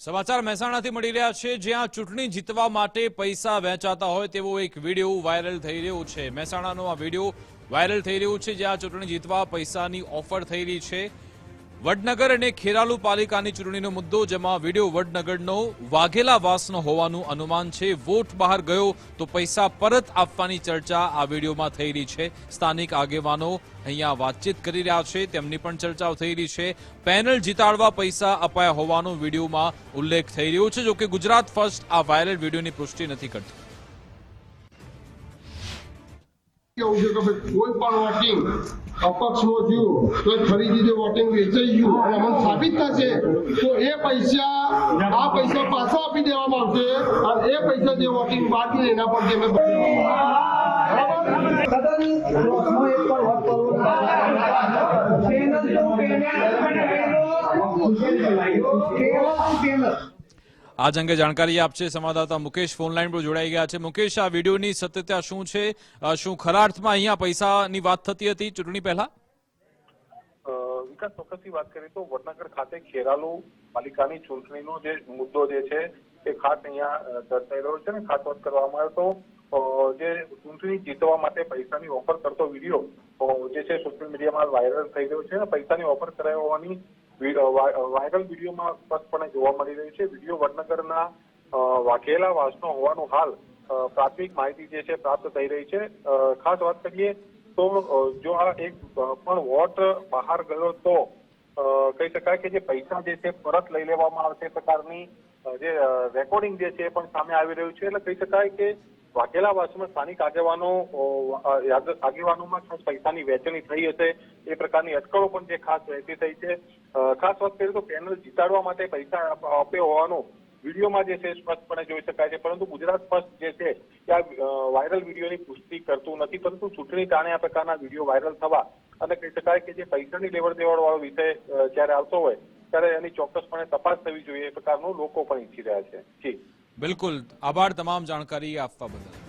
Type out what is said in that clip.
સમાચાર મહેસાણાથી મળી રહ્યા છે, જ્યાં ચૂંટણી જીતવા માટે પૈસા વહેંચાતા હોય તેવો એક વિડીયો વાયરલ થઈ રહ્યો છે। મહેસાણાનો આ વિડીયો વાયરલ થઈ રહ્યો છે, જ્યાં ચૂંટણી જીતવા પૈસાની ઓફર થઈ રહી છે। વડનગર અને ખેરાલુ પાલિકાની ચૂંટણીનો મુદ્દો, જેમાં વિડીયો વડનગરનો વાઘેલાવાસનો હોવાનું અનુમાન છે। વોટ બહાર ગયો તો પૈસા પરત આપવાની ચર્ચા આ વિડીયોમાં થઈ રહી છે। સ્થાનિક આગેવાનો અહીંયા વાતચીત કરી રહ્યા છે, તેમની પણ ચર્ચાઓ થઈ રહી છે। પેનલ જીતાડવા પૈસા અપાયા હોવાનો વિડીયોમાં ઉલ્લેખ થઈ રહ્યો છે। જોકે ગુજરાત ફર્સ્ટ આ વાયરલ વિડીયોની પુષ્ટિ નથી કરતું। કોઈ પણ વોટિંગ અપક્ષમાં થયું તો ખરીદી જે વોટિંગ વેચાઈ ગયું અને અમને સાબિત થશે તો એ પૈસા આ પૈસા પાછા આપી દેવામાં આવશે અને એ પૈસા જે વોટિંગ બાકી એના પર અમે આજ અંગે જાણકારી આપશે સંવાદદાતા મુકેશ ફોન લાઈન પર જોડાઈ ગયા છે। મુકેશ, આ વિડીયોની સત્યતા શું છે? શું ખરા અર્થમાં અહીંયા પૈસાની વાત થતી હતી ચૂંટણી પહેલા? વિકાસ, ચોક્કસથી વાત કરીએ તો વડનગર ખાતે ખેરાલુ પાલિકાની ચૂંટણીનો જે મુદ્દો જે છે એ ખાસ અહીંયા દર્શાઈ રહ્યો છે ને ખાસ વાત કરવામાં આવે તો જે ચૂંટણી જીતવા માટે પૈસાની ઓફર કરતો વિડીયો જે છે સોશિયલ મીડિયામાં વાયરલ થઈ રહ્યો છે। પૈસાની ઓફર કરાઈ હોવાની વાયરલ વિડીયોમાં સ્પષ્ટપણે જોવા મળી રહ્યું છે। વિડીયો વડનગરના વાઘેલાવાસનો હોવાનું હાલ પ્રાથમિક માહિતી જે છે પ્રાપ્ત થઈ રહી છે। ખાસ વાત કરીએ તો જો આ એક પણ વોટ બહાર ગયો તો કહી શકાય કે જે પૈસા જે છે પરત લઈ લેવામાં આવશે પ્રકારની જે રેકોર્ડિંગ જે છે પણ સામે આવી રહ્યું છે। એટલે કહી શકાય કે વાઘેલાવાસમાં સ્થાનિક આગેવાનોમાં ખાસ પૈસાની વહેંચણી થઈ હશે, એ પ્રકારની અટકળો પણ જે ખાસ વહેતી થઈ છે। ખાસ વાત કરીએ તો પેનલ જીતાડવા માટે પૈસા આપ્યો હોવાનું વિડીયોમાં જે છે સ્પષ્ટપણે જોઈ શકાય છે। પરંતુ ગુજરાત ફર્સ્ટ જે છે ત્યાં વાયરલ વિડીયોની પુષ્ટિ કરતું નથી, પરંતુ ચૂંટણી ટાણે આ પ્રકારના વિડીયો વાયરલ થવા અને કહી શકાય કે જે પૈસાની લેવડ દેવડ વાળો વિષય જ્યારે આવતો હોય ત્યારે એની ચોક્કસપણે તપાસ થવી જોઈએ, એ પ્રકારનું લોકો પણ ઈચ્છી રહ્યા છે। જી બિલકુલ, આભાર તમામ જાણકારી આપવા બદલ।